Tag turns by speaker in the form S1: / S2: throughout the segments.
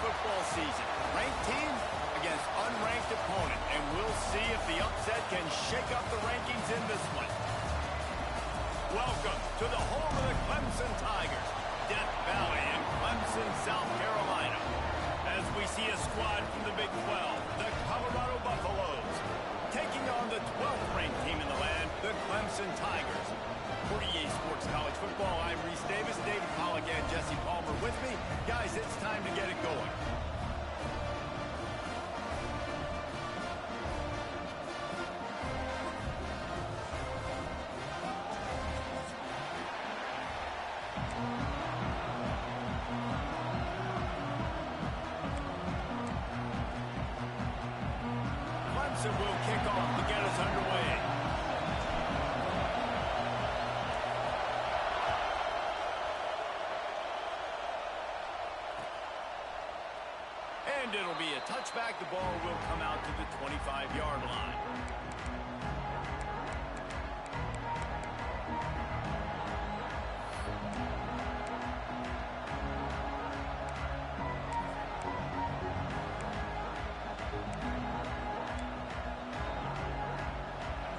S1: football season. Ranked team against unranked opponent, and we'll see if the upset can shake up the rankings in this one. Welcome to the home of the Clemson Tigers, Death Valley in Clemson, South Carolina. As we see a squad from the Big 12, the Colorado Buffaloes, taking on the 12th ranked team in the land, the Clemson Tigers. For EA Sports College Football, I'm Reese Davis, David Pollack, and Jesse Palmer with me. Guys, it's time to get it going. Clemson will kick off to get us underway. And it'll be a touchback. The ball will come out to the 25-yard line.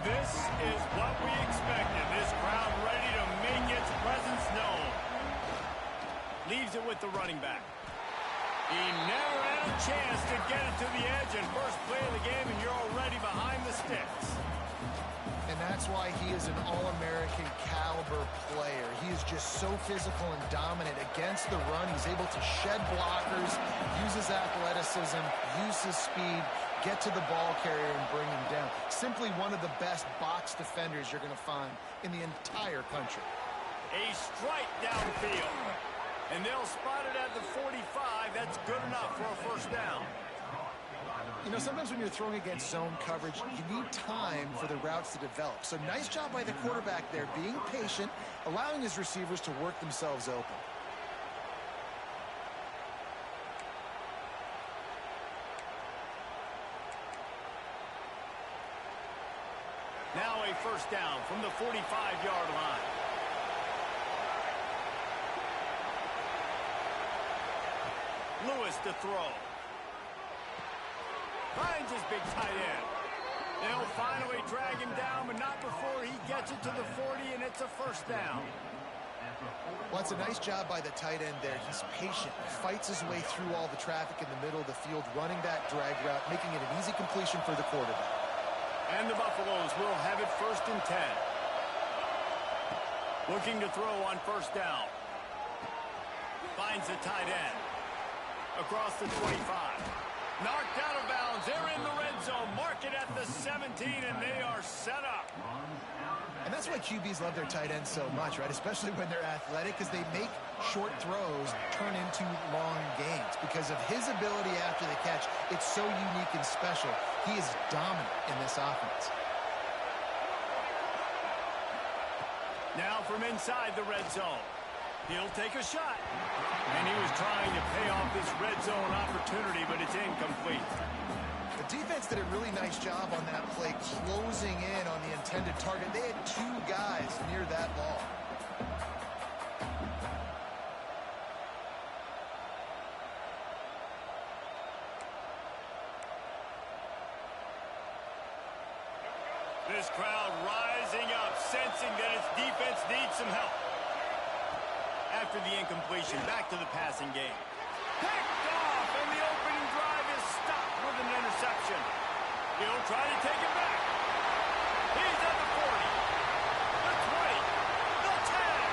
S1: This is what we expected. This crowd ready to make its presence known. Leaves it with the running back. He never had a chance to get it to the edge, and first play of the game, and you're already behind the sticks.
S2: And that's why he is an All-American caliber player. He is just so physical and dominant against the run. He's able to shed blockers, use his athleticism, use his speed, get to the ball carrier and bring him down. Simply one of the best box defenders you're going to find in the entire country.
S1: A strike downfield. And they'll spot it at the 45. That's good enough for a first down.
S2: You know, sometimes when you're throwing against zone coverage, you need time for the routes to develop. So nice job by the quarterback there, being patient, allowing his receivers to work themselves open.
S1: Now a first down from the 45-yard line. Lewis to throw. Finds his big tight end. They'll finally drag him down, but not before he gets it to the 40, and it's a first down.
S2: Well, it's a nice job by the tight end there. He's patient, fights his way through all the traffic in the middle of the field, running that drag route, making it an easy completion for the quarterback.
S1: And the Buffaloes will have it 1st and 10. Looking to throw on first down. Finds the tight end. Across the 25. Knocked out of bounds. They're in the red zone. Mark it at the 17, and they are set up.
S2: And that's why QBs love their tight ends so much, right? Especially when they're athletic, because they make short throws turn into long gains. Because of his ability after the catch, it's so unique and special. He is dominant in this offense.
S1: Now from inside the red zone. He'll take a shot. And he was trying to pay off this red zone opportunity, but it's incomplete.
S2: The defense did a really nice job on that play, closing in on the intended target. They had two guys near that ball.
S1: This crowd rising up, sensing that its defense needs some help. After the incompletion, back to the passing game. Picked off, and the opening drive is stopped with an interception. He'll try to take it back. He's at the 40, the 20, the 10.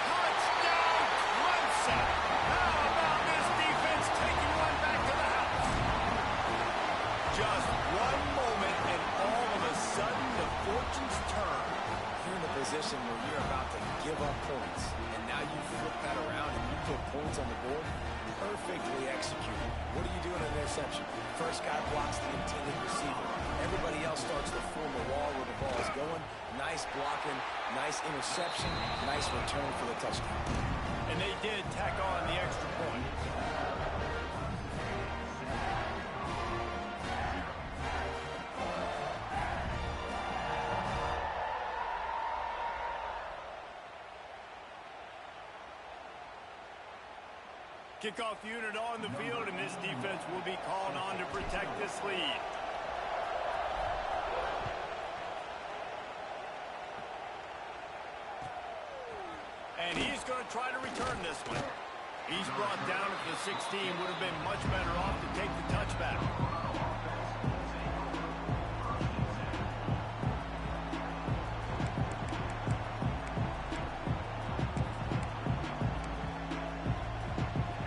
S1: Touchdown, Clemson. How about this defense taking one back to the house? Just one moment, and all of a sudden, the fortunes turn.
S3: You're in a position where you're about to give up points, and now you flip that around and you put points on the board. Perfectly executed. What do you do in an interception? First guy blocks the intended receiver. Everybody else starts to form a wall where the ball is going. Nice blocking, nice interception, nice return for the touchdown.
S1: And they did tack on the extra point. Kickoff unit on the field, and this defense will be called on to protect this lead. And he's going to try to return this one. He's brought down at the 16. Would have been much better off to take the touchback.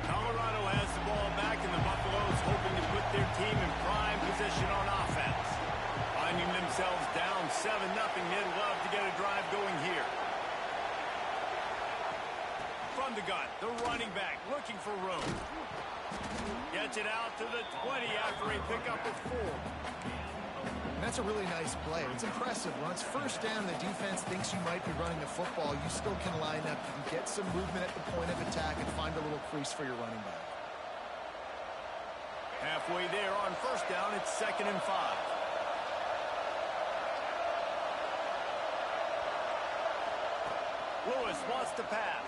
S1: Colorado has the ball back, and the Buffaloes hoping to put their team in prime position on offense. Finding themselves down 7-0, they'd love to get a drive going here. From the gun, the running back looking for room. Gets it out to the 20 after a pickup of 4.
S2: That's a really nice play. It's impressive. When it's first down, the defense thinks you might be running the football. You still can line up. You can get some movement at the point of attack and find a little crease for your running back.
S1: Halfway there on first down, it's 2nd and 5. Lewis wants to pass.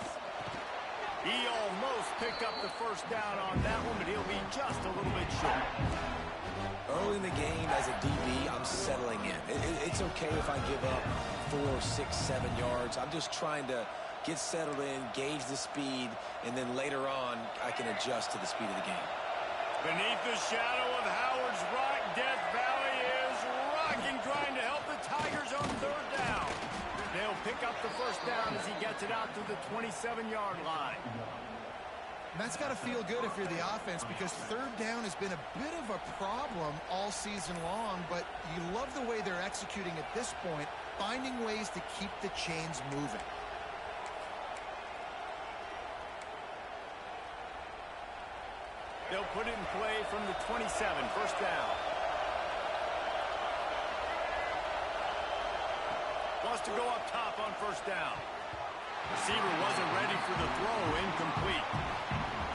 S1: He almost picked up the first down on that one, but he'll be just a little bit short.
S3: Early in the game, as a DB, I'm settling in. It's okay if I give up 4, 6, 7 yards. I'm just trying to get settled in, gauge the speed, and then later on, I can adjust to the speed of the game.
S1: Beneath the shadow of Howard's Rock, Death Valley is rocking, trying to help the Tigers on 3rd down. They'll pick up the first down as he gets it out to the 27-yard line.
S2: That's got to feel good if you're the offense, because 3rd down has been a bit of a problem all season long, but you love the way they're executing at this point, finding ways to keep the chains moving.
S1: They'll put it in play from the 27, first down. Wants to go up top on first down. Receiver wasn't ready for the throw, incomplete.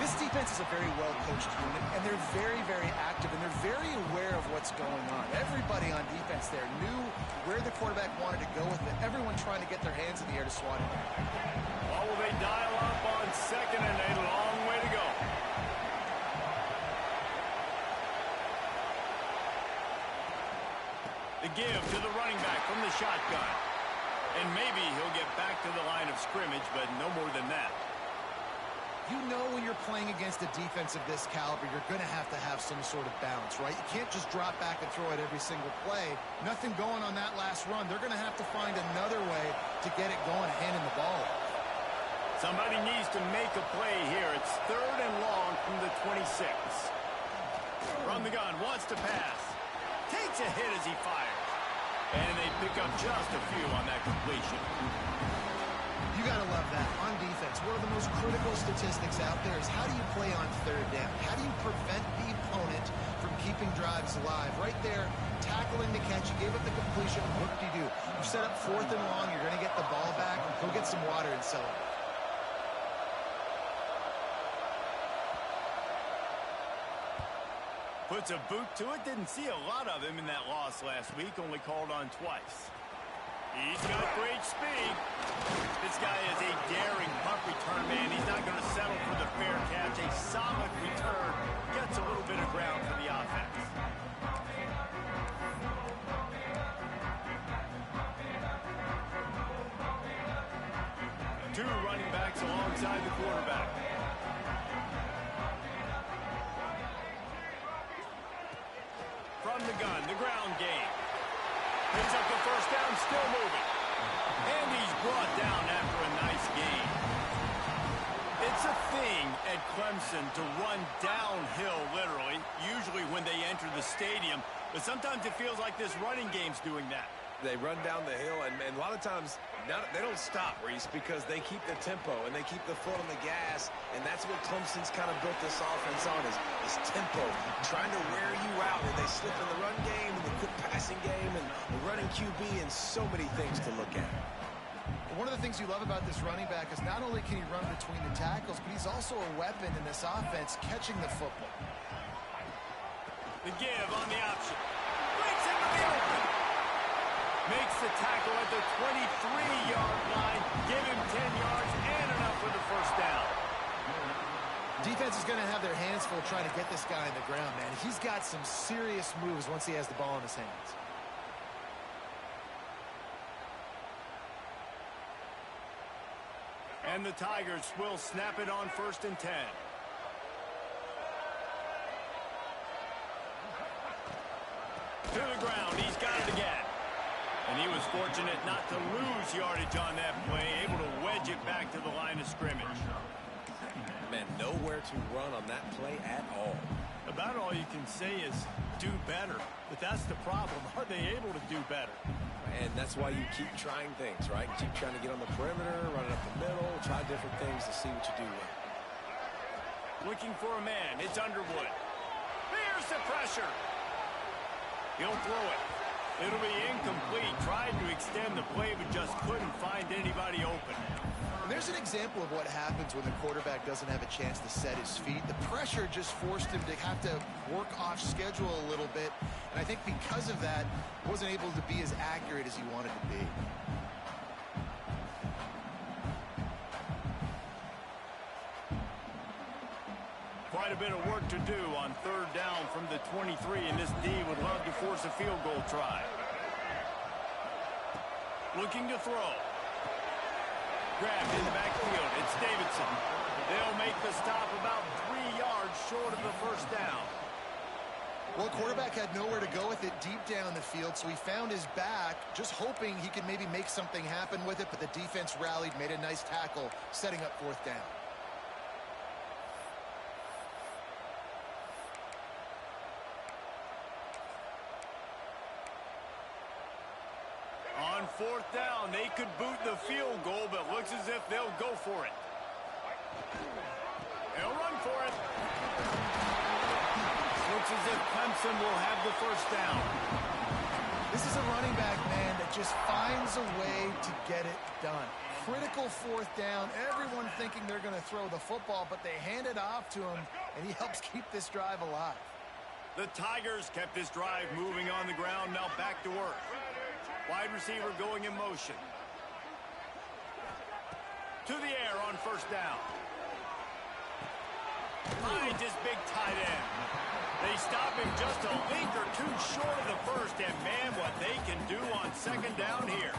S2: This defense is a very well-coached unit, and they're very, very active, and they're very aware of what's going on. Everybody on defense there knew where the quarterback wanted to go with it. Everyone trying to get their hands in the air to swat it.
S1: Or will they dial up on 2nd and a long way to go? The give to the running back from the shotgun. And maybe he'll get back to the line of scrimmage, but no more than that.
S2: You know when you're playing against a defense of this caliber, you're going to have some sort of balance, right? You can't just drop back and throw it every single play. Nothing going on that last run. They're going to have to find another way to get it going, handing the ball off.
S1: Somebody needs to make a play here. It's 3rd and long from the 26. From the gun, wants to pass. Takes a hit as he fires. And they pick up just a few on that completion.
S2: You got to love that. On defense, one of the most critical statistics out there is how do you play on 3rd down? How do you prevent the opponent from keeping drives alive? Right there, tackling the catch. You gave up the completion. What do? You set up 4th and long. You're going to get the ball back. Go get some water and sell it.
S1: Puts a boot to it. Didn't see a lot of him in that loss last week. Only called on twice. He's got great speed. This guy is a daring punt return man. He's not going to settle for the fair catch. A solid return. Gets a little bit of ground for the offense. Two running backs alongside the quarterback. From the gun, the ground game. Picks up the first down, still moving. And he's brought down after a nice gain. It's a thing at Clemson to run downhill, literally, usually when they enter the stadium. But sometimes it feels like this running game's doing that.
S3: They run down the hill, and a lot of times they don't stop, Reese, because they keep the tempo and they keep the foot on the gas, and that's what Clemson's kind of built this offense on is tempo, trying to wear you out. And they slip in the run game and the quick passing game and the running QB and so many things to look at.
S2: One of the things you love about this running back is not only can he run between the tackles, but he's also a weapon in this offense catching the football.
S1: The give on the option. Breaks into the open. Makes the tackle at the 23-yard line. Give him 10 yards and enough for the first down.
S2: Defense is going to have their hands full trying to get this guy on the ground, man. He's got some serious moves once he has the ball in his hands.
S1: And the Tigers will snap it on 1st and 10. To the ground, he's got it again. And he was fortunate not to lose yardage on that play, able to wedge it back to the line of scrimmage.
S3: Man, nowhere to run on that play at all.
S1: About all you can say is do better. But that's the problem. Are they able to do better?
S3: And that's why you keep trying things, right? Keep trying to get on the perimeter, run it up the middle, try different things to see what you do well.
S1: Looking for a man. It's Underwood. Here's the pressure. He'll throw it. It'll be incomplete. Tried to extend the play, but just couldn't find anybody open.
S2: And there's an example of what happens when the quarterback doesn't have a chance to set his feet. The pressure just forced him to have to work off schedule a little bit. And I think because of that, wasn't able to be as accurate as he wanted to be.
S1: Quite a bit of work to do on 3rd down from the 23, and this D would love to force a field goal try. Looking to throw. Grabbed in the backfield. It's Davidson. They'll make the stop about 3 yards short of the 1st down.
S2: Well, the quarterback had nowhere to go with it deep down the field, so he found his back, just hoping he could maybe make something happen with it, but the defense rallied, made a nice tackle, setting up 4th down.
S1: On 4th down, they could boot the field goal, but looks as if they'll go for it. They'll run for it. Looks as if Clemson will have the 1st down.
S2: This is a running back, man, that just finds a way to get it done. Critical 4th down. Everyone thinking they're going to throw the football, but they hand it off to him, and he helps keep this drive alive.
S1: The Tigers kept this drive moving on the ground. Now back to work. Wide receiver going in motion. To the air on 1st down. Finds his big tight end. They stop him just a link or two short of the 1st, and man, what they can do on 2nd down here.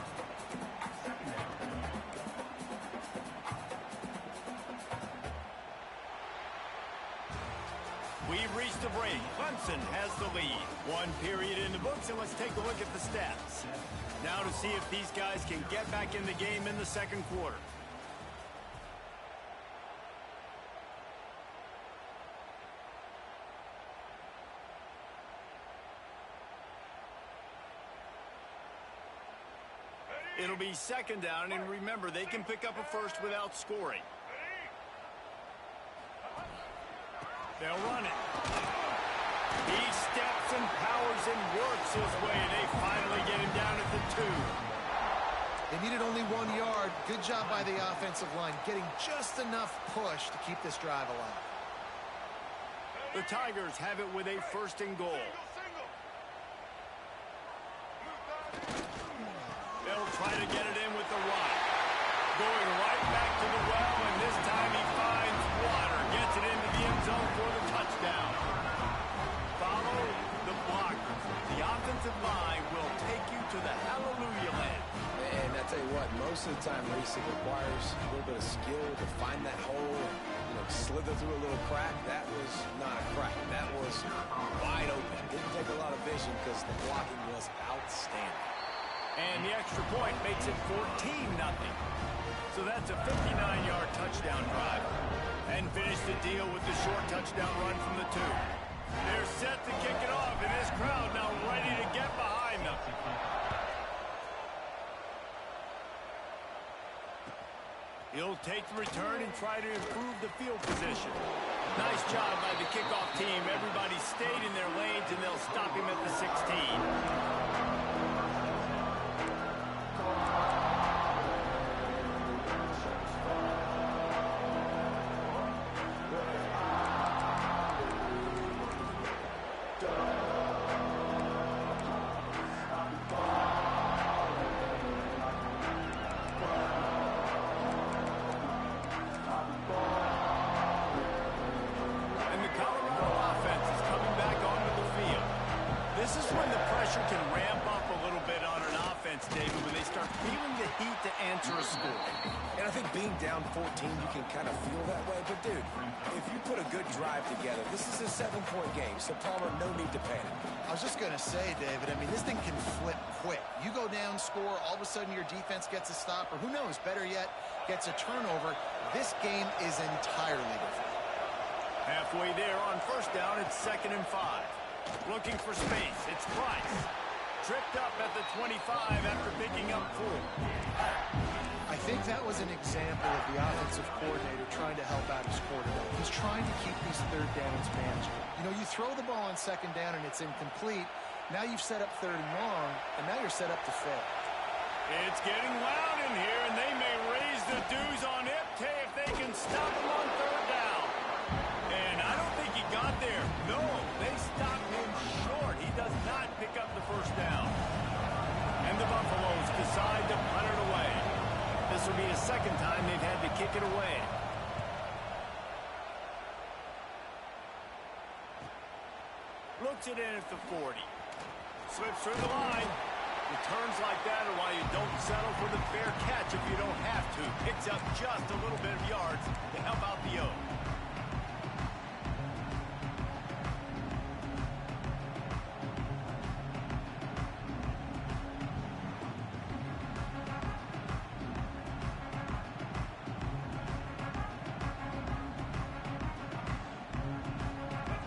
S1: We've reached the break. Clemson has the lead. 1 period in the books, and let's take a look at the stats. Now to see if these guys can get back in the game in the 2nd quarter. It'll be 2nd down, and remember, they can pick up a 1st without scoring. They'll run it. He steps and powers and works his way. They finally get him down at the 2.
S2: They needed only 1 yard. Good job by the offensive line, getting just enough push to keep this drive alive.
S1: The Tigers have it with a 1st and goal. They'll try to get it in with the run. Going right back to the well, and this time he finds water. Gets it into the end zone for the touchdown. Follow the blocker. The offensive line will take you to the hallelujah land.
S3: And I tell you what, most of the time, Reese, it requires a little bit of skill to find that hole and slither through a little crack. That was not a crack. That was wide open. Didn't take a lot of vision because the blocking was outstanding.
S1: And the extra point makes it 14-0. So that's a 59-yard touchdown drive. And finish the deal with the short touchdown run from the 2. They're set to kick it off, and this crowd now ready to get behind them. He'll take the return and try to improve the field position. Nice job by the kickoff team. Everybody stayed in their lanes, and they'll stop him at the 16. This is when the pressure can ramp up a little bit on an offense, David, when they start feeling the heat to answer a score.
S3: And I think being down 14, you can kind of feel that way. But, dude, if you put a good drive together, this is a 7-point game. So, Palmer, no need to panic.
S2: I was just going to say, David, I mean, this thing can flip quick. You go down, score, all of a sudden your defense gets a stop, or who knows, better yet, gets a turnover. This game is entirely different.
S1: Halfway there on first down, it's 2nd and 5. Looking for space, it's Price. Tripped up at the 25 after picking up 4.
S2: I think that was an example of the offensive coordinator trying to help out his quarterback. He's trying to keep these third downs manageable. You know, you throw the ball on 2nd down and it's incomplete. Now you've set up 3rd and long, and now you're set up to fail.
S1: It's getting loud in here, and they may raise the dues on Ipte if they can stop him on 3rd down. And I don't think he got there. No, they stopped him short. He does not pick up the 1st down. And the Buffaloes decide to punt it away. This will be the 2nd time they've had to kick it away. Looks it in at the 40. Slips through the line. Returns like that are why you don't settle for the fair catch if you don't have to. Picks up just a little bit of yards to help out the O.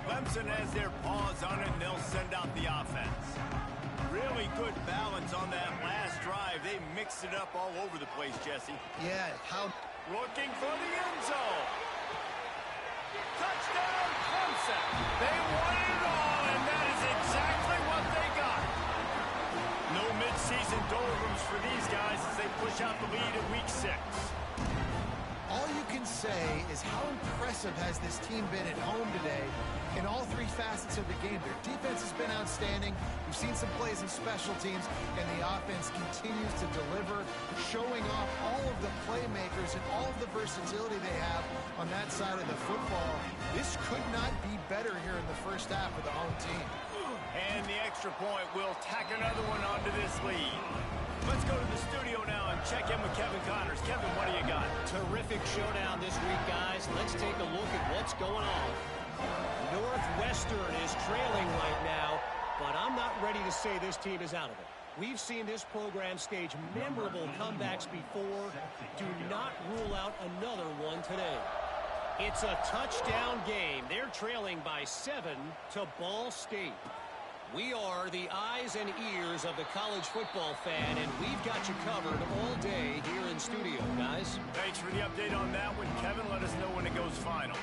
S1: Clemson has their paws on it, and they'll send out the offense. Really good balance on that last drive. They mixed it up all over the place, Jesse.
S2: Yeah, how...
S1: Looking for the end zone. Touchdown, Clemson. They wanted it all, and that is exactly what they got. No midseason doldrums for these guys as they push out the lead in Week 6.
S2: All you can say is how impressive has this team been at home today in all 3 facets of the game. Their defense has been outstanding. We've seen some plays in special teams, and the offense continues to deliver, showing off all of the playmakers and all of the versatility they have on that side of the football. This could not be better here in the first half of the home team.
S1: And the extra point will tack another one onto this lead. Let's go to the studio now and check in with Kevin Connors. Kevin, what do you got?
S4: Terrific showdown this week, guys. Let's take a look at what's going on. Northwestern is trailing right now, but I'm not ready to say this team is out of it. We've seen this program stage memorable comebacks before. Do not rule out another one today. It's a touchdown game. They're trailing by 7 to Ball State. We are the eyes and ears of the college football fan, and we've got you covered all day here in studio, guys.
S1: Thanks for the update on that one, Kevin. Let us know when it goes final.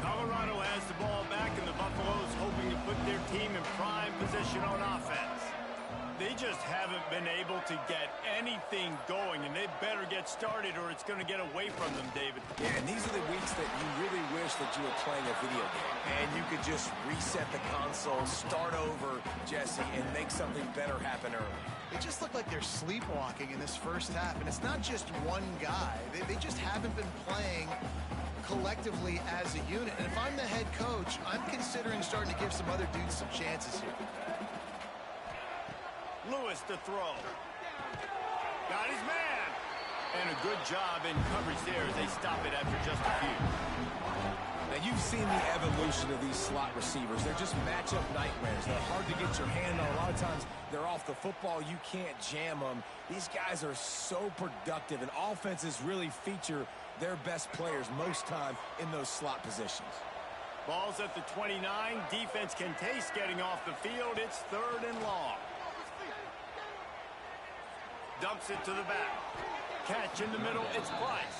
S1: Colorado has the ball back, and the Buffaloes hoping to put their team in prime position on offense. They just haven't been able to get anything going, and they better get started or it's going to get away from them, David.
S3: Yeah, and these are the weeks that you really wish that you were playing a video game. And you could just reset the console, start over, Jesse, and make something better happen early.
S2: They just look like they're sleepwalking in this first half, and it's not just one guy. They just haven't been playing collectively as a unit. And if I'm the head coach, I'm considering starting to give some other dudes some chances here.
S1: Lewis to throw. Got his man. And a good job in coverage there as they stop it after just a few.
S3: Now, you've seen the evolution of these slot receivers. They're just matchup nightmares. They're hard to get your hand on. A lot of times, they're off the football. You can't jam them. These guys are so productive, and offenses really feature their best players most time in those slot positions.
S1: Ball's at the 29. Defense can taste getting off the field. It's 3rd and long. Dumps it to the back. Catch in the middle. It's Price.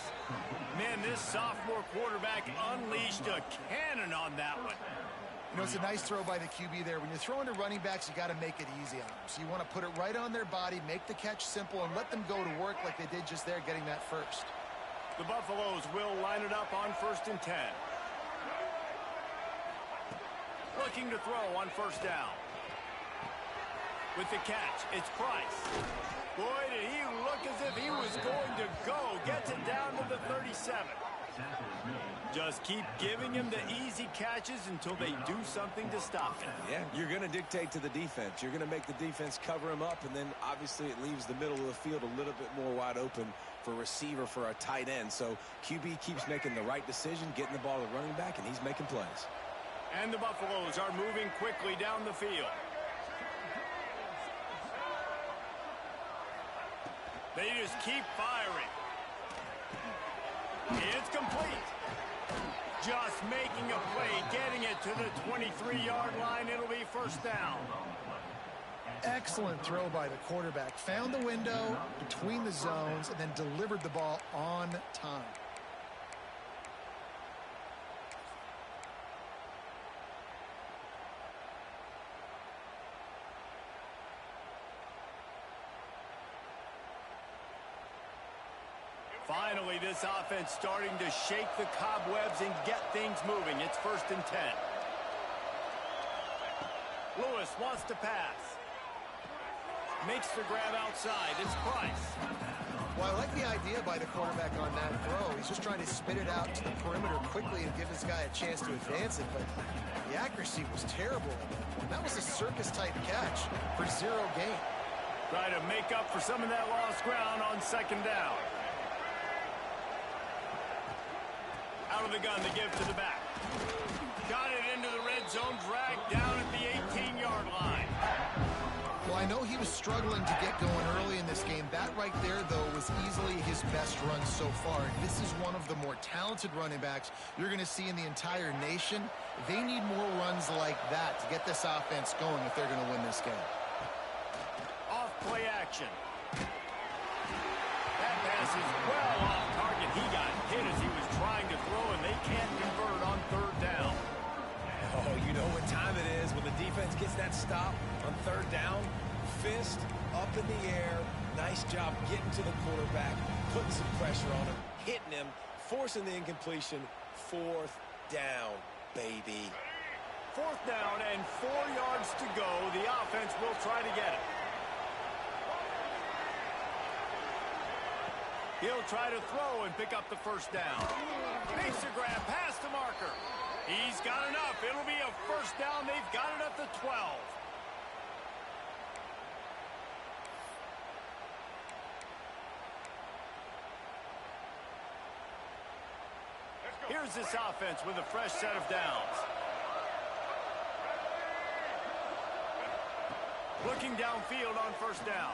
S1: Man, this sophomore quarterback unleashed a cannon on that one.
S2: You know, it's a nice throw by the QB there. When you're throwing to running backs, you got to make it easy on them. So you want to put it right on their body, make the catch simple, and let them go to work like they did just there, getting that first.
S1: The Buffaloes will line it up on 1st and 10. Looking to throw on 1st down. With the catch, it's Price. Boy, did he look as if he was going to go. Gets it down to the 37. Just keep giving him the easy catches until they do something to stop him.
S3: Yeah, you're going to dictate to the defense. You're going to make the defense cover him up, and then obviously it leaves the middle of the field a little bit more wide open for a receiver, for a tight end. So QB keeps making the right decision, getting the ball to the running back, and he's making plays.
S1: And the Buffaloes are moving quickly down the field. They just keep firing. It's complete. Just making a play, getting it to the 23-yard line. It'll be first down.
S2: Excellent throw by the quarterback. Found the window between the zones and then delivered the ball on time.
S1: Finally, this offense starting to shake the cobwebs and get things moving. It's 1st and 10. Lewis wants to pass. Makes the grab outside. It's Price.
S2: Well, I like the idea by the quarterback on that throw. He's just trying to spit it out to the perimeter quickly and give this guy a chance to advance it, but the accuracy was terrible. That was a circus-type catch for 0 gain.
S1: Try to make up for some of that lost ground on 2nd down. Out of the gun to give to the back. Got it into the red zone, dragged down at the 18-yard line.
S2: Well, I know he was struggling to get going early in this game. That right there, though, was easily his best run so far. This is one of the more talented running backs you're going to see in the entire nation. They need more runs like that to get this offense going if they're going to win this game.
S1: Off play action. That pass is well off target. He got hit as he was trying to throw, and they can't convert on 3rd down.
S3: Oh, you know what time it is when the defense gets that stop on 3rd down. Fist up in the air. Nice job getting to the quarterback, putting some pressure on him, hitting him, forcing the incompletion. 4th down, baby.
S1: 4th down and 4 yards to go. The offense will try to get it. He'll try to throw and pick up the 1st down. Makes the grab past the marker. He's got enough. It'll be a 1st down. They've got it at the 12. Here's this offense with a fresh set of downs. Looking downfield on 1st down.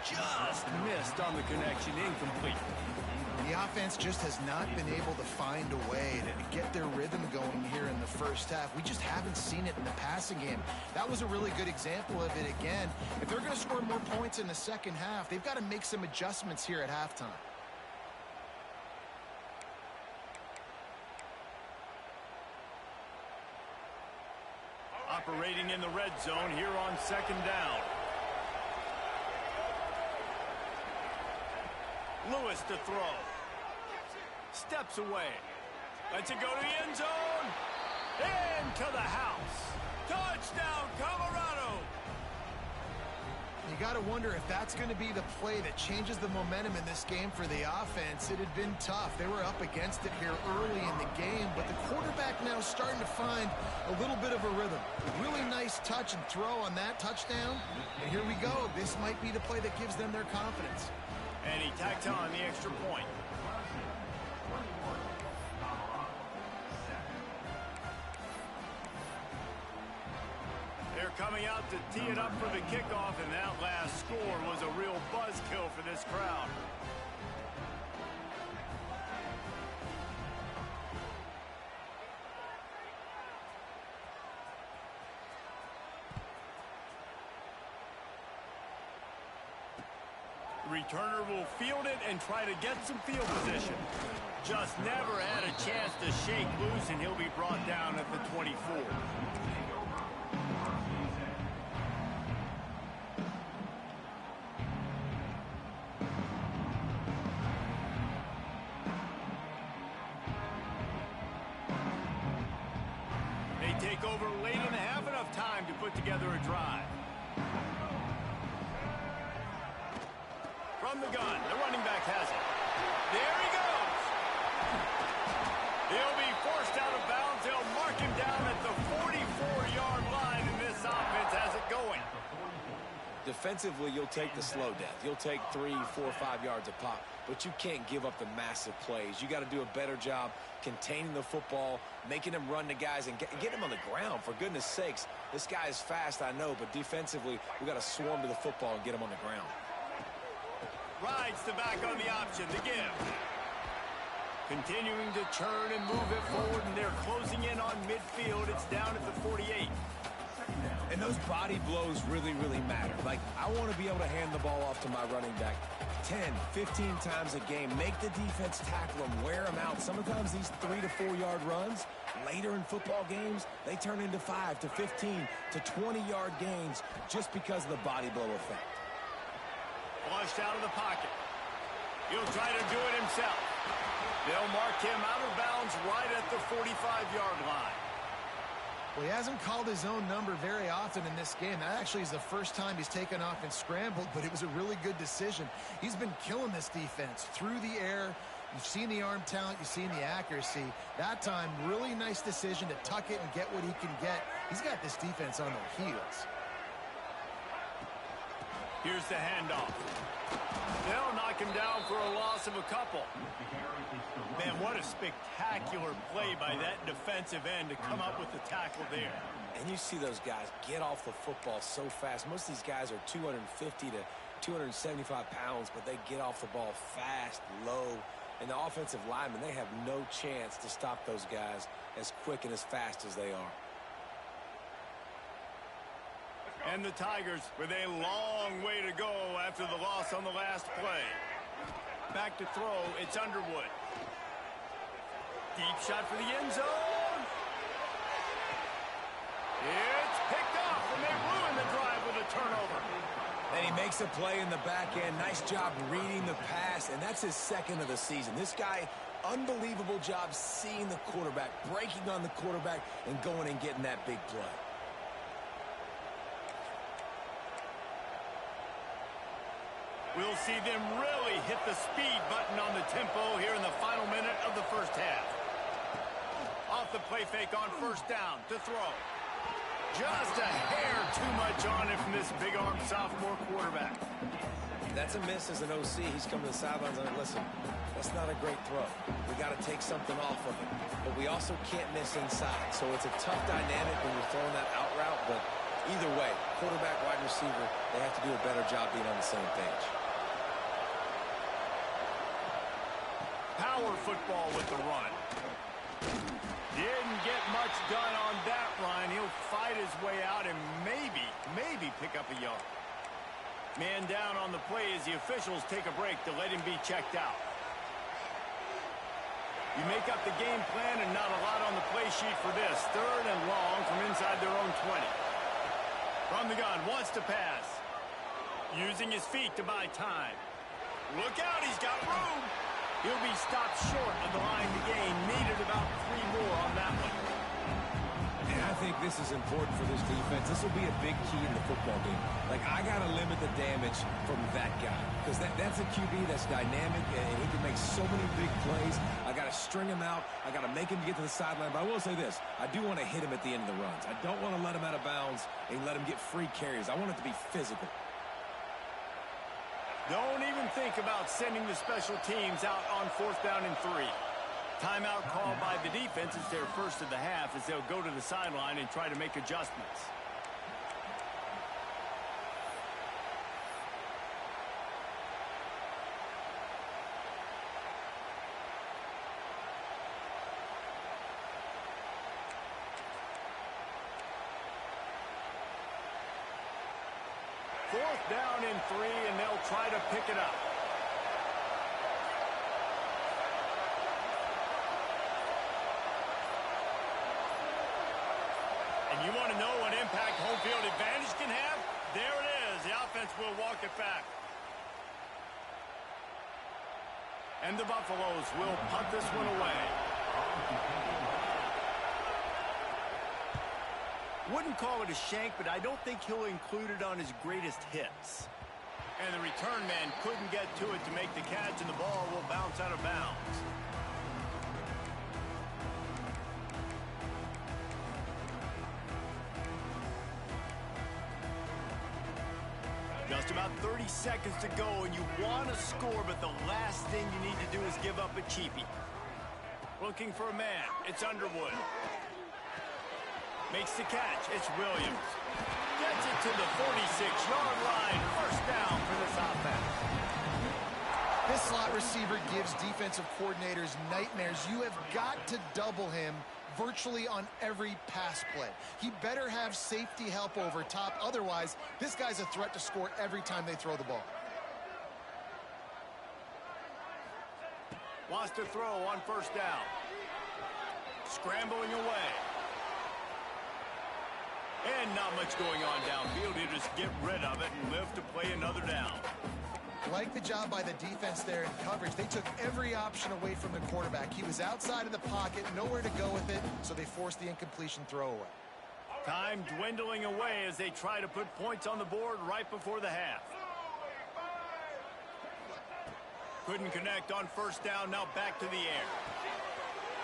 S1: Just missed on the connection, incomplete.
S2: The offense just has not been able to find a way to get their rhythm going here in the 1st half. We just haven't seen it in the passing game. That was a really good example of it again. If they're going to score more points in the 2nd half, they've got to make some adjustments here at halftime.
S1: Operating in the red zone here on 2nd down. Lewis to throw. Steps away. Lets it go to the end zone. Into the house. Touchdown, Colorado.
S2: You got to wonder if that's going to be the play that changes the momentum in this game for the offense. It had been tough. They were up against it here early in the game, but the quarterback now is starting to find a little bit of a rhythm. Really nice touch and throw on that touchdown. And here we go. This might be the play that gives them their confidence.
S1: And he tacks on the extra point. They're coming out to tee it up for the kickoff, and that last score was a real buzzkill for this crowd. Returner will field it and try to get some field position. Just never had a chance to shake loose, and he'll be brought down at the 24. They take over late in the half, enough time to put together a drive. From the gun, the running back has it. There he goes. He'll be forced out of bounds. They'll mark him down at the 44-yard line, and this offense has it going.
S3: Defensively, you'll take the slow death. You'll take 3, 4, 5 yards a pop, but you can't give up the massive plays. You got to do a better job containing the football, making them run the guys, and get them on the ground. For goodness sakes, this guy is fast, I know, but defensively, we got to swarm to the football and get him on the ground.
S1: Rides the back on the option to give. Continuing to turn and move it forward, and they're closing in on midfield. It's down at the 48.
S3: And those body blows really, really matter. Like, I want to be able to hand the ball off to my running back 10, 15 times a game. Make the defense tackle them, wear them out. Sometimes these 3 to 4 yard runs, later in football games, they turn into 5 to 15 to 20-yard gains just because of the body blow effect.
S1: Flushed out of the pocket. He'll try to do it himself. They'll mark him out of bounds right at the 45-yard line.
S2: Well, he hasn't called his own number very often in this game. That actually is the first time he's taken off and scrambled, but it was a really good decision. He's been killing this defense through the air. You've seen the arm talent. You've seen the accuracy. That time, really nice decision to tuck it and get what he can get. He's got this defense on their heels.
S1: Here's the handoff. They'll knock him down for a loss of a couple. Man, what a spectacular play by that defensive end to come up with the tackle there.
S3: And you see those guys get off the football so fast. Most of these guys are 250 to 275 pounds, but they get off the ball fast, low. And the offensive linemen, they have no chance to stop those guys as quick and as fast as they are.
S1: And the Tigers with a long way to go after the loss on the last play. Back to throw, it's Underwood. Deep shot for the end zone. It's picked off, and they ruin the drive with a turnover.
S3: And he makes a play in the back end. Nice job reading the pass, and that's his second of the season. This guy, unbelievable job seeing the quarterback, breaking on the quarterback, and going and getting that big play.
S1: We'll see them really hit the speed button on the tempo here in the final minute of the first half. Off the play fake on first down to throw. Just a hair too much on it from this big-arm sophomore quarterback.
S3: That's a miss as an OC. He's coming to the sidelines and listen, that's not a great throw. We got to take something off of it. But we also can't miss inside. So it's a tough dynamic when you're throwing that out route. But either way, quarterback, wide receiver, they have to do a better job being on the same page.
S1: Power football with the run. Didn't get much done on that run. He'll fight his way out and maybe pick up a yard. Man down on the play as the officials take a break to let him be checked out. You make up the game plan and not a lot on the play sheet for this. 3rd and long from inside their own 20. From the gun, wants to pass. Using his feet to buy time. Look out, he's got room. He'll be stopped short of the line to gain. Needed about 3 more on that one.
S3: And I think this is important for this defense. This will be a big key in the football game. Like, I got to limit the damage from that guy. Because that's a QB that's dynamic, and he can make so many big plays. I got to string him out. I got to make him get to the sideline. But I will say this. I do want to hit him at the end of the runs. I don't want to let him out of bounds and let him get free carries. I want it to be physical.
S1: Don't even think about sending the special teams out on 4th down and 3. Timeout called by the defense. It's their first of the half as they'll go to the sideline and try to make adjustments. Fourth down and 3, and they'll try to pick it up. And you want to know what impact home field advantage can have? There it is. The offense will walk it back. And the Buffaloes will punt this one away. Wouldn't call it a shank, but I don't think he'll include it on his greatest hits. And the return man couldn't get to it to make the catch, and the ball will bounce out of bounds. Just about 30 seconds to go, and you want to score, but the last thing you need to do is give up a cheapie. Looking for a man. It's Underwood. Makes the catch. It's Williams. Gets it to the 46-yard line. First down for this offense.
S2: This slot receiver gives defensive coordinators nightmares. You have got to double him virtually on every pass play. He better have safety help over top. Otherwise, this guy's a threat to score every time they throw the ball.
S1: Wants to throw on first down. Scrambling away. And not much going on downfield. He'll just get rid of it and live to play another down.
S2: Like the job by the defense there in coverage. They took every option away from the quarterback. He was outside of the pocket, nowhere to go with it, so they forced the incompletion throwaway.
S1: Time dwindling away as they try to put points on the board right before the half. Couldn't connect on first down, now back to the air.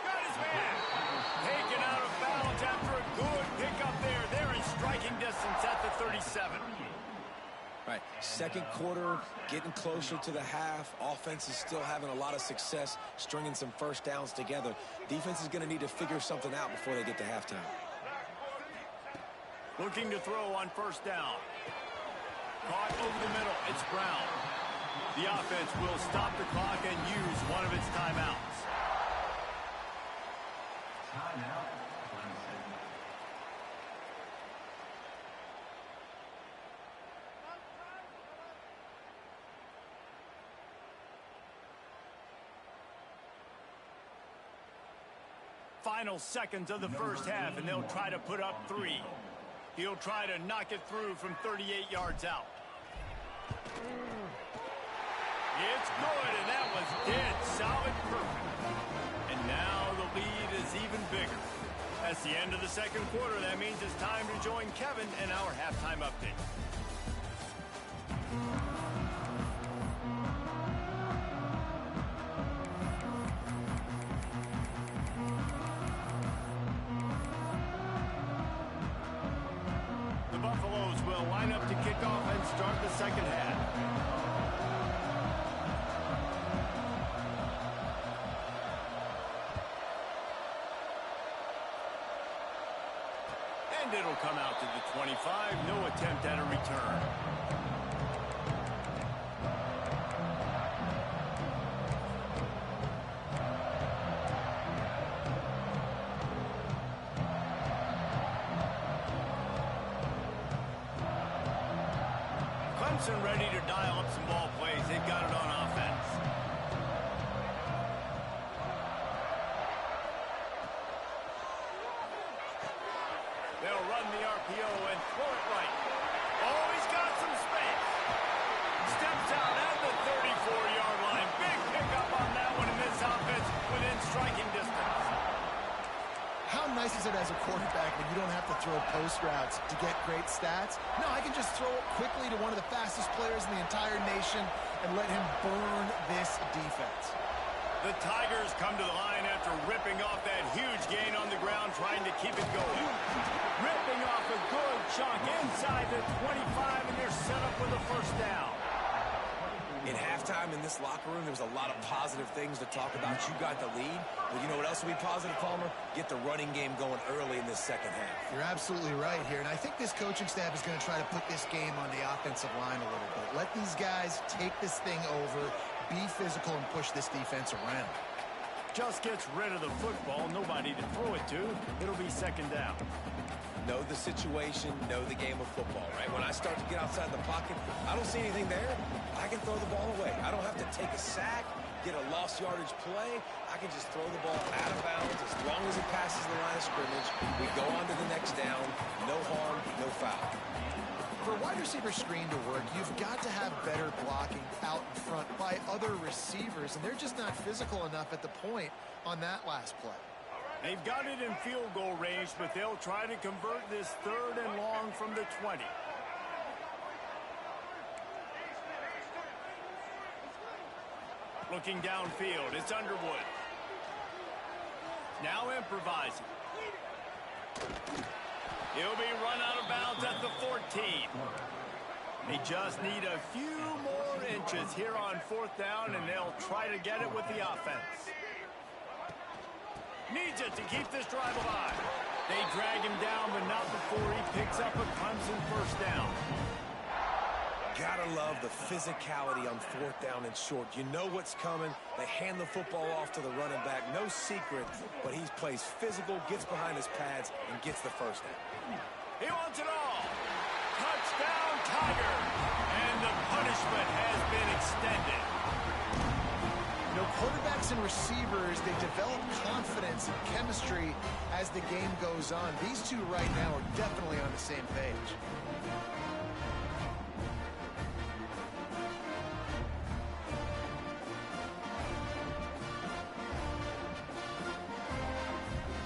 S1: Got his man! Taken out of bounds after a good pickup there. They're in striking distance at the 37.
S3: Right, second quarter, getting closer to the half. Offense is still having a lot of success stringing some first downs together. Defense is going to need to figure something out before they get to halftime.
S1: Looking to throw on first down. Caught over the middle. It's Brown. The offense will stop the clock and use one of its timeouts.
S5: Timeout.
S1: Final seconds of the first half, and they'll try to put up 3. He'll try to knock it through from 38 yards out. It's good, and that was dead solid perfect. And now the lead is even bigger. That's the end of the second quarter. That means it's time to join Kevin in our halftime update. Buffaloes will line up to kick off and start the second half. And it'll come out to the 25. No attempt at a return. Ready to dial up some ball plays. They've got it on offense. They'll run the RPO and throw it right. Oh, he's got some space. Steps out at the 34-yard line. Big pickup on that one in this offense within striking distance.
S2: How nice is it as a quarterback when you don't have to throw post routes to get great stats? No, I can just throw it quickly to one of the fastest players in the entire nation and let him burn this defense.
S1: The Tigers come to the line after ripping off that huge gain on the ground, trying to keep it going. Ripping off a good chunk inside the 25, and they're set up with a first down.
S3: In halftime in this locker room, there was a lot of positive things to talk about. You got the lead. But you know what else will be positive, Palmer? Get the running game going early in this second half.
S2: You're absolutely right here. And I think this coaching staff is going to try to put this game on the offensive line a little bit. Let these guys take this thing over, be physical, and push this defense around.
S1: Just gets rid of the football. Nobody to throw it to. It'll be second down.
S3: Know the situation, know the game of football, right? When I start to get outside the pocket, I don't see anything there. I can throw the ball away. I don't have to take a sack, get a lost yardage play. I can just throw the ball out of bounds as long as it passes the line of scrimmage. We go on to the next down. No harm, no foul.
S2: For a wide receiver screen to work, you've got to have better blocking out in front by other receivers, and they're just not physical enough at the point on that last play.
S1: They've got it in field goal range, but they'll try to convert this 3rd and long from the 20. Looking downfield, it's Underwood. Now improvising. He'll be run out of bounds at the 14. They just need a few more inches here on 4th down, and they'll try to get it with the offense. Needs it to keep this drive alive. They drag him down, but not before he picks up a Clemson 1st down.
S3: Gotta love the physicality on 4th down and short. You know what's coming. They hand the football off to the running back. No secret, but he plays physical, gets behind his pads, and gets the 1st down.
S1: He wants it all. Touchdown, Tiger. And the punishment has been extended.
S2: You know, quarterbacks and receivers, they develop confidence and chemistry as the game goes on. These two right now are definitely on the same page.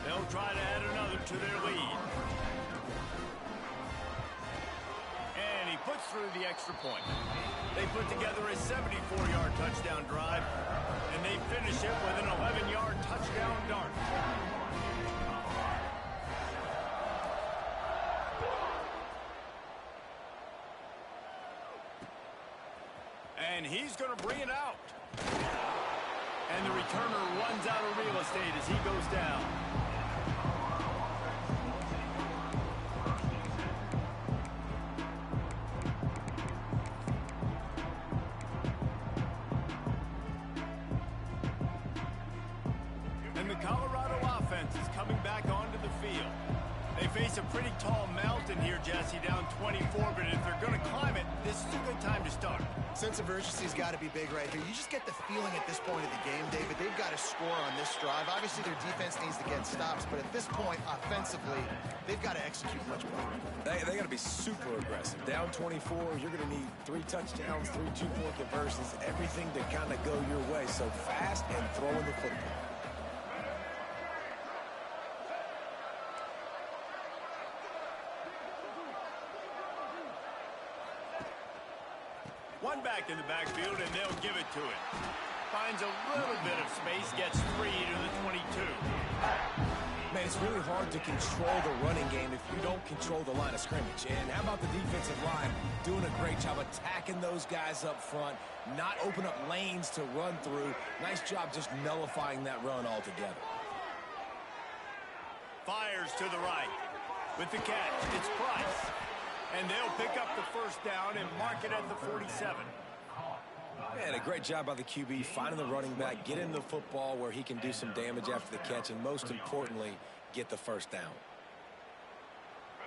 S1: They'll try to add another to their lead. And he puts through the extra point. They put together a 74-yard touchdown drive, and they finish it with an 11-yard touchdown dart. And he's going to bring it out. And the returner runs out of real estate as he goes down. And the Colorado offense is coming back onto the field. They face a pretty tall mountain here, Jesse, down 24, but if they're going to climb it, this is a good time to start.
S2: Sense of urgency's got to be big right here. You just get the feeling at this point of the game, David, they've got to score on this drive. Obviously, their defense needs to get stops, but at this point, offensively, they've got to execute much better.
S3: They got to be super aggressive. Down 24, you're going to need 3 touchdowns, 3 two-point conversions, everything to kind of go your way. So fast and throwing the football.
S1: One back in the backfield, and they'll give it to him. Finds a little bit of space, gets 3 to the 22.
S3: Man, it's really hard to control the running game if you don't control the line of scrimmage. And how about the defensive line doing a great job attacking those guys up front, not open up lanes to run through. Nice job just nullifying that run altogether.
S1: Fires to the right. With the catch, it's Price. And they'll pick up the 1st down and mark it at the 47.
S3: Man, a great job by the QB finding the running back, getting the football where he can do some damage after the catch, and most importantly, get the 1st down.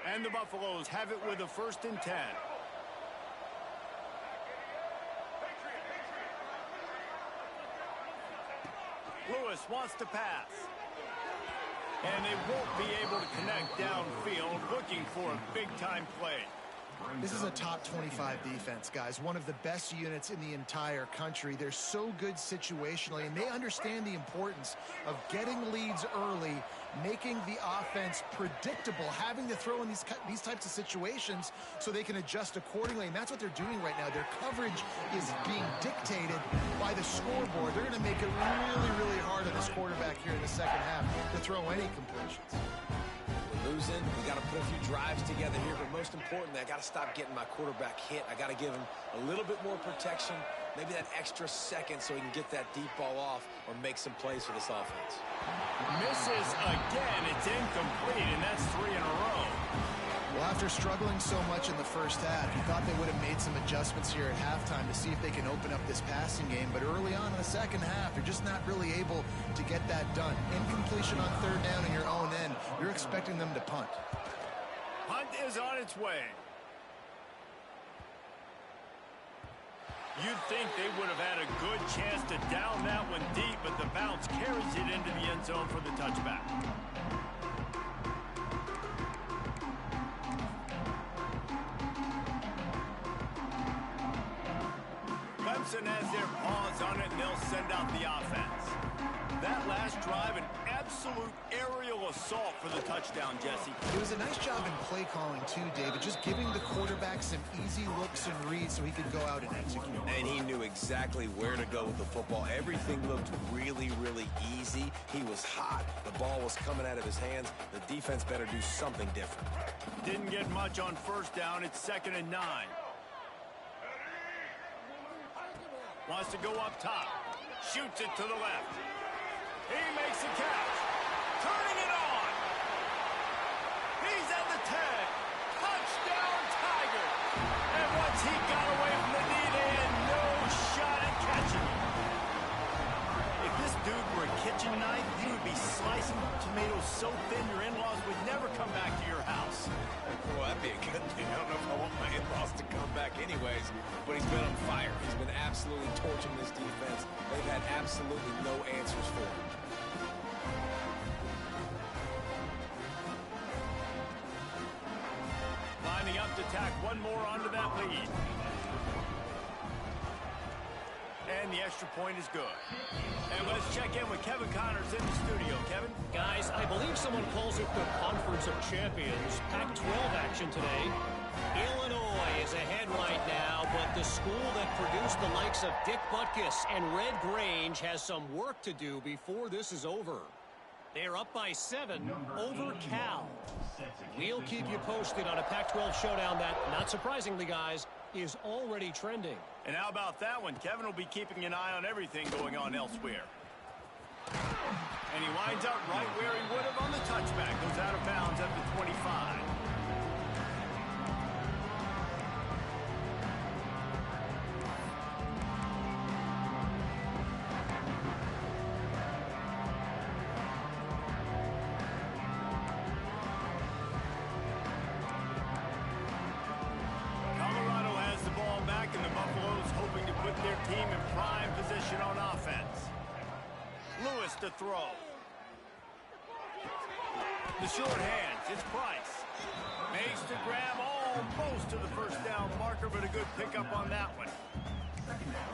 S1: And the Buffaloes have it with a 1st and 10. Lewis wants to pass. And they won't be able to connect downfield, looking for a big-time play.
S2: This is a top 25 defense, guys. One of the best units in the entire country. They're so good situationally, and they understand the importance of getting leads early, making the offense predictable, having to throw in these types of situations so they can adjust accordingly, and that's what they're doing right now. Their coverage is being dictated by the scoreboard. They're going to make it really, really hard on this quarterback here in the second half to throw any completions.
S3: Losing, we got to put a few drives together here, but most importantly, I got to stop getting my quarterback hit. I got to give him a little bit more protection, maybe that extra second so he can get that deep ball off or make some plays for this offense.
S1: Misses again. It's incomplete, and that's 3 in a row.
S2: Well, after struggling so much in the first half, you thought they would have made some adjustments here at halftime to see if they can open up this passing game. But early on in the second half, they're just not really able to get that done. Incompletion on 3rd down in your own end. You're expecting them to punt.
S1: Punt is on its way. You'd think they would have had a good chance to down that one deep, but the bounce carries it into the end zone for the touchback. Clemson has their paws on it, and they'll send out the offense. That last drive, an absolute aerial assault for the touchdown, Jesse.
S2: It was a nice job in play calling too, David, just giving the quarterback some easy looks and reads so he could go out and execute.
S3: And he knew exactly where to go with the football. Everything looked really, really easy. He was hot. The ball was coming out of his hands. The defense better do something different.
S1: Didn't get much on first down. It's 2nd and 9. Wants to go up top. Shoots it to the left. He makes a catch. Turning it on. He's at the 10. Touchdown, Tiger. And once he got away from the knee, they had no shot at catching him. If this dude were a kitchen knife, he would be slicing tomatoes so thin your in-laws would never come back to your house.
S3: Well, that'd be a good thing. I don't know if I want my in-laws to come back anyways, but he's been on fire. He's been absolutely torching this defense. They've had absolutely no answers for him.
S1: Lining up to tack one more onto that lead. And the extra point is good. And let's check in with Kevin Connors in the studio. Kevin?
S4: Guys, I believe someone calls it the Conference of Champions. Pac-12 action today. Illinois is ahead right now, but the school that produced the likes of Dick Butkus and Red Grange has some work to do before this is over. They're up by 7 over Cal. We'll keep you posted on a Pac-12 showdown that, not surprisingly, guys, is already trending.
S1: And how about that one? Kevin will be keeping an eye on everything going on elsewhere. And he winds up right where he would have on the touchback. Goes out of bounds at the 25. To throw. The short hands, it's Price. Makes the grab almost to the first down marker, but a good pickup on that one.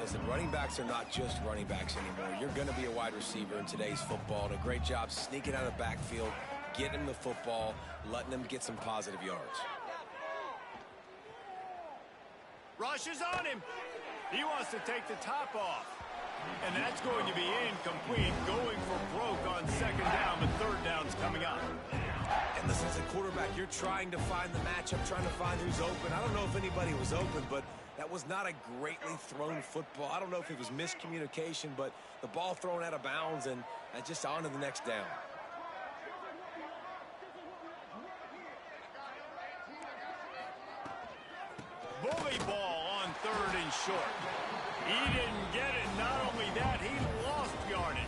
S3: Listen, running backs are not just running backs anymore. You're going to be a wide receiver in today's football. And a great job sneaking out of the backfield, getting him the football, letting him get some positive yards.
S1: Rushes on him. He wants to take the top off. And that's going to be incomplete, going for broke on 2nd down, but 3rd down's coming up.
S3: And listen, as a quarterback, you're trying to find the matchup, trying to find who's open. I don't know if anybody was open, but that was not a greatly thrown football. I don't know if it was miscommunication, but the ball thrown out of bounds and just on to the next down.
S1: Bully ball on 3rd and short. He didn't get it. Not only that, he lost yardage.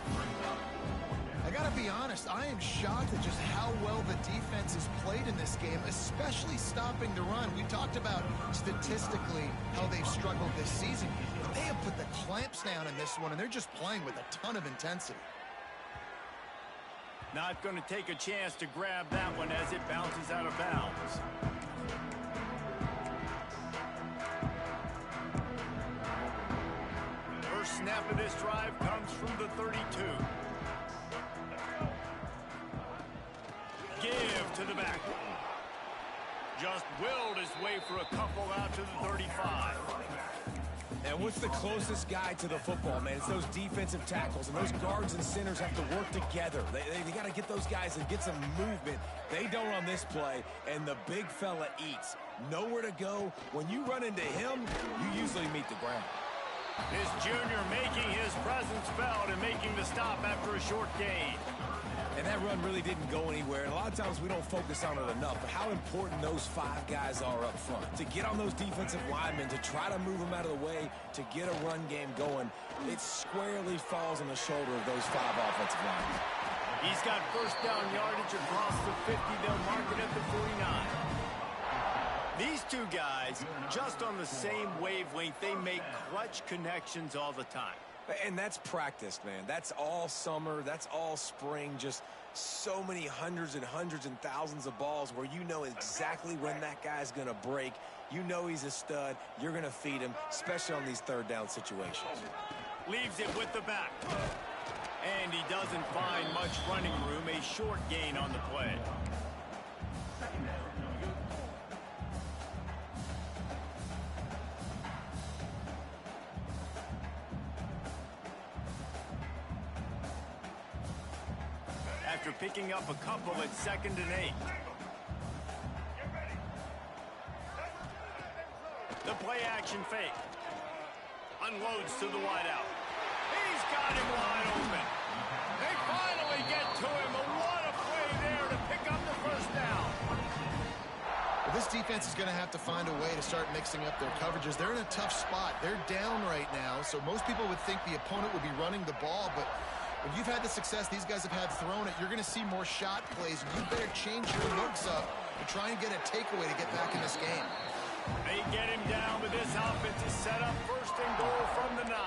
S2: I gotta be honest, I am shocked at just how well the defense has played in this game, especially stopping the run. We talked about statistically how they've struggled this season, but they have put the clamps down in this one, and they're just playing with a ton of intensity.
S1: Not going to take a chance to grab that one as it bounces out of bounds. Snap of this drive comes from the 32. Give to the back. Just willed his way for a couple out to the 35.
S3: And what's the closest guy to the football, man? It's those defensive tackles, and those guards and centers have to work together. They got to get those guys and get some movement. They don't on this play, and the big fella eats. Nowhere to go. When you run into him, you usually meet the ground.
S1: His junior making his presence felt and making the stop after a short gain.
S3: And that run really didn't go anywhere. And a lot of times we don't focus on it enough, but how important those 5 guys are up front. To get on those defensive linemen, to try to move them out of the way, to get a run game going, it squarely falls on the shoulder of those 5 offensive linemen.
S1: He's got first down yardage across the 50. They'll mark it at the 49. These two guys, just on the same wavelength, they make clutch connections all the time.
S3: And that's practice, man. That's all summer. That's all spring. Just so many hundreds and thousands of balls where you know exactly when that guy's going to break. You know he's a stud. You're going to feed him, especially on these 3rd down situations.
S1: Leaves it with the back. And he doesn't find much running room, a short gain on the play. After picking up a couple at 2nd and 8. The play action fake. Unloads to the wideout. He's got him wide open. They finally get to him. But what a play there to pick up the first down.
S2: Well, this defense is going to have to find a way to start mixing up their coverages. They're in a tough spot. They're down right now, so most people would think the opponent would be running the ball, but when you've had the success these guys have had throwing it, you're going to see more shot plays. You better change your looks up and try and get a takeaway to get back in this game.
S1: They get him down, but this offense is set up 1st and goal from the 9.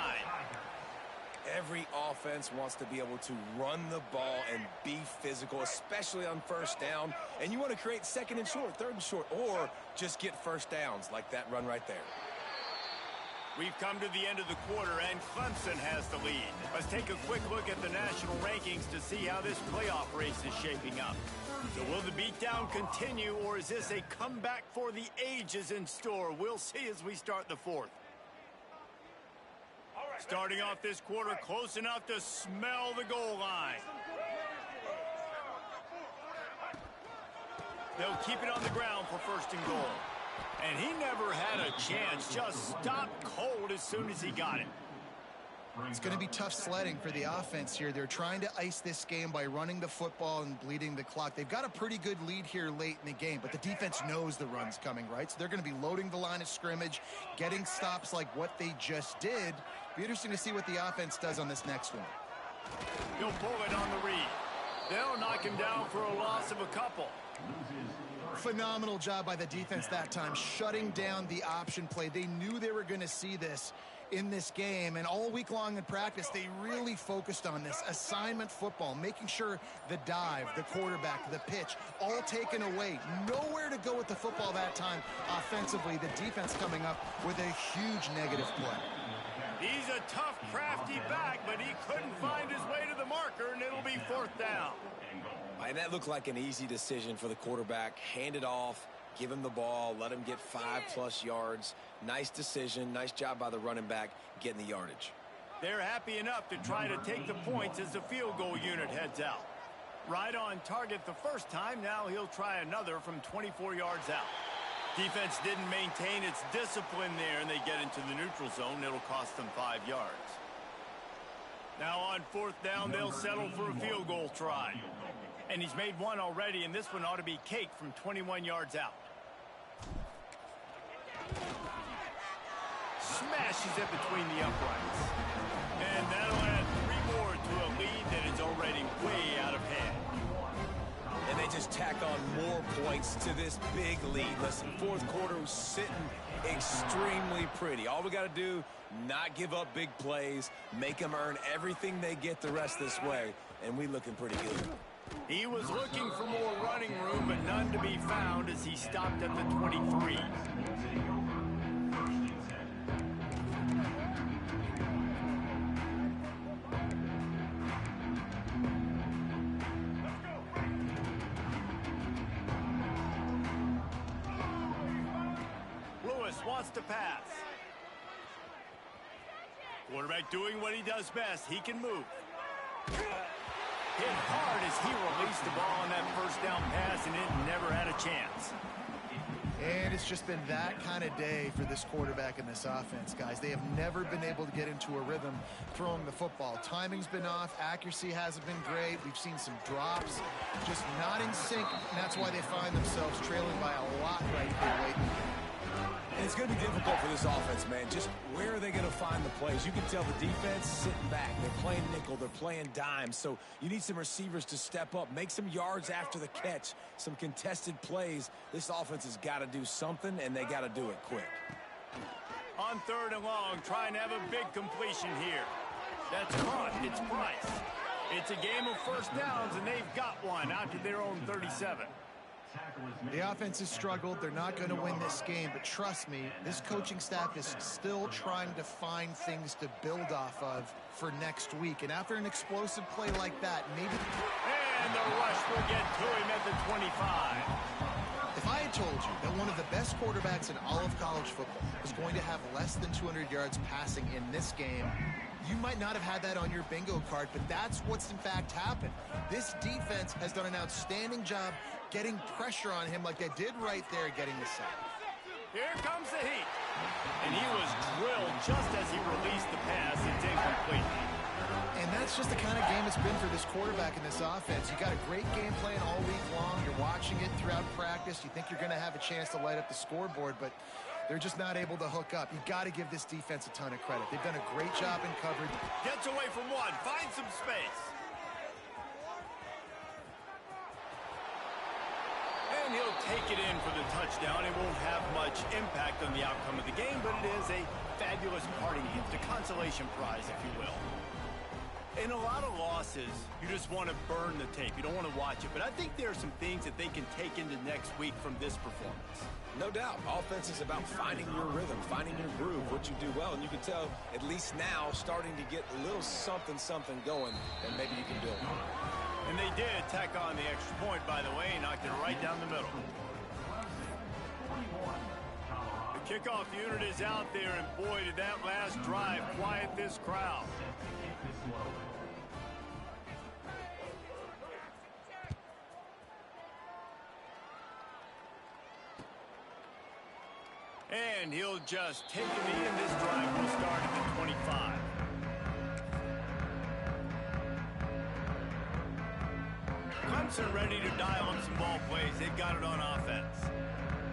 S3: Every offense wants to be able to run the ball and be physical, especially on 1st down. And you want to create 2nd and short, 3rd and short, or just get 1st downs like that run right there.
S1: We've come to the end of the quarter, and Clemson has the lead. Let's take a quick look at the national rankings to see how this playoff race is shaping up. So will the beatdown continue, or is this a comeback for the ages in store? We'll see as we start the 4th. Starting off this quarter close enough to smell the goal line. They'll keep it on the ground for 1st and goal. And he never had a chance, just stopped cold as soon as he got it.
S2: It's going to be tough sledding for the offense here. They're trying to ice this game by running the football and bleeding the clock. They've got a pretty good lead here late in the game, but the defense knows the run's coming, right? So they're going to be loading the line of scrimmage, getting stops like what they just did. Be interesting to see what the offense does on this next one.
S1: He'll pull it on the read. They'll knock him down for a loss of a couple.
S2: Phenomenal job by the defense that time, shutting down the option play. They knew they were going to see this in this game, and all week long in practice, they really focused on this assignment football, making sure the dive, the quarterback, the pitch, all taken away. Nowhere to go with the football that time offensively. The defense coming up with a huge negative play.
S1: He's a tough, crafty back, but he couldn't find his way to the marker, and it'll be 4th down.
S3: And that looked like an easy decision for the quarterback. Hand it off, give him the ball, let him get 5+ yards. Nice decision. Nice job by the running back getting the yardage.
S1: They're happy enough to try to take the points as the field goal unit heads out. Right on target the first time. Now he'll try another from 24 yards out. Defense didn't maintain its discipline there, and they get into the neutral zone. It'll cost them 5 yards. Now on 4th down, they'll settle for a field goal try. And he's made one already, and this one ought to be cake from 21 yards out. Smashes it between the uprights. And that'll add 3 more to a lead that is already way out of hand.
S3: And they just tack on more points to this big lead. Listen, 4th quarter was sitting extremely pretty. All we got to do, not give up big plays, make them earn everything they get the rest this way, and we looking pretty good.
S1: He was looking for more running room, but none to be found as he stopped at the 23. Lewis wants to pass. Quarterback doing what he does best. He can move. Hit hard as he released the ball on that 1st down pass, and it never had a chance.
S2: And it's just been that kind of day for this quarterback and this offense, guys. They have never been able to get into a rhythm throwing the football. Timing's been off. Accuracy hasn't been great. We've seen some drops, just not in sync, and that's why they find themselves trailing by a lot right here late in the game.
S3: And it's going to be difficult for this offense, man. Just where are they going to find the plays? You can tell the defense sitting back. They're playing nickel. They're playing dime. So you need some receivers to step up, make some yards after the catch, some contested plays. This offense has got to do something, and they got to do it quick.
S1: On 3rd and long, trying to have a big completion here. That's caught. It's Price. It's a game of 1st downs, and they've got one out to their own 37.
S2: The offense has struggled. They're not going to win this game, but trust me, this coaching staff is still trying to find things to build off of for next week. And after an explosive play like that, maybe...
S1: And the rush will get to him at the 25.
S2: If I had told you that one of the best quarterbacks in all of college football was going to have less than 200 yards passing in this game, you might not have had that on your bingo card, but that's what's in fact happened. This defense has done an outstanding job getting pressure on him like they did right there getting the sack.
S1: Here comes the heat. And he was drilled just as he released the pass. It's incomplete.
S2: And that's just the kind of game it's been for this quarterback in this offense. You got a great game plan all week long. You're watching it throughout practice. You think you're going to have a chance to light up the scoreboard, but they're just not able to hook up. You got to give this defense a ton of credit. They've done a great job in coverage.
S1: Gets away from one. Finds some space. And he'll take it in for the touchdown. It won't have much impact on the outcome of the game, but it is a fabulous parting gift, a consolation prize, if you will. In a lot of losses, you just want to burn the tape. You don't want to watch it. But I think there are some things that they can take into next week from this performance.
S3: No doubt. Offense is about finding your rhythm, finding your groove, what you do well. And you can tell, at least now, starting to get a little something going that maybe you can build on.
S1: And they did tack on the extra point, by the way, knocked it right down the middle. The kickoff unit is out there, and boy, did that last drive quiet this crowd. And he'll just take the knee, and this drive will start at the 25. Clemson ready to dial up some ball plays. They've got it on offense.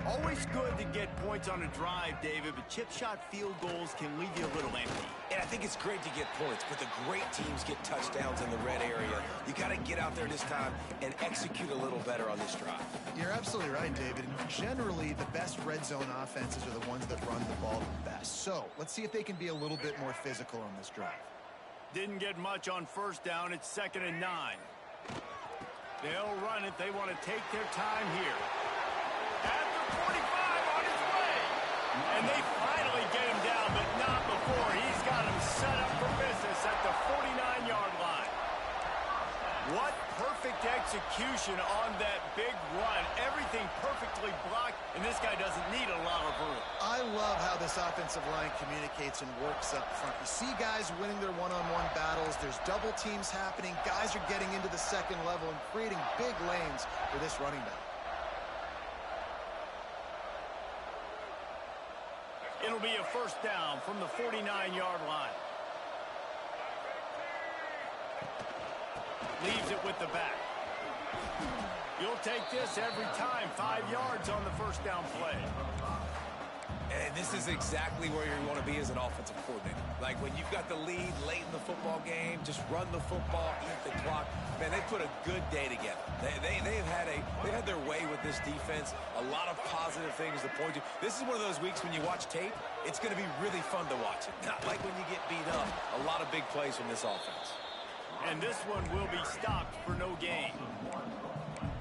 S1: Always good to get points on a drive, David, but chip shot field goals can leave you a little empty.
S3: And I think it's great to get points, but the great teams get touchdowns in the red area. You got to get out there this time and execute a little better on this drive.
S2: You're absolutely right, David. And generally, the best red zone offenses are the ones that run the ball the best. So let's see if they can be a little bit more physical on this drive.
S1: Didn't get much on first down. It's 2nd and 9. They'll run it. They want to take their time here. At the 45 on his way. And they finally get him down, but not before. He's got him set up for business at the 49-yard line. What perfect execution on that big run. Everything perfectly blocked, and this guy doesn't need a lot of room.
S2: I love how this offensive line communicates and works up front. You see guys winning their one-on-one battles. There's double teams happening. Guys are getting into the second level and creating big lanes for this running back.
S1: It'll be a first down from the 49-yard line. Leaves it with the back. You'll take this every time. 5 yards on the first down play.
S3: And this is exactly where you want to be as an offensive coordinator. Like when you've got the lead late in the football game, just run the football, eat the clock. Man, they put a good day together. They've had their way with this defense. A lot of positive things to point to. This is one of those weeks when you watch tape, it's going to be really fun to watch it. Not like when you get beat up. A lot of big plays from this offense.
S1: And this one will be stopped for no gain.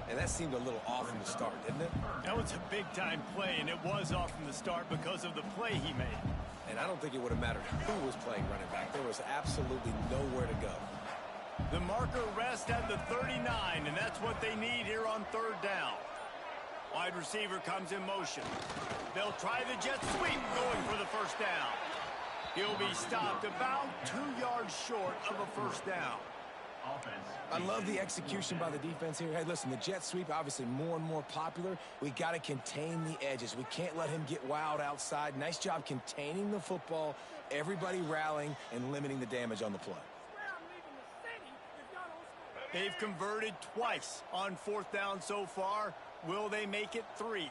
S3: And that seemed a little off from the start, didn't it?
S1: That was a big-time play, and it was off from the start because of the play he made.
S3: And I don't think it would have mattered who was playing running back. There was absolutely nowhere to go.
S1: The marker rests at the 39, and that's what they need here on 3rd down. Wide receiver comes in motion. They'll try the jet sweep going for the first down. He'll be stopped about 2 yards short of a first down.
S3: I love the execution by the defense here. Hey, listen, the jet sweep, obviously more and more popular. We got to contain the edges. We can't let him get wild outside. Nice job containing the football, everybody rallying, and limiting the damage on the play.
S1: They've converted twice on 4th down so far. Will they make it 3?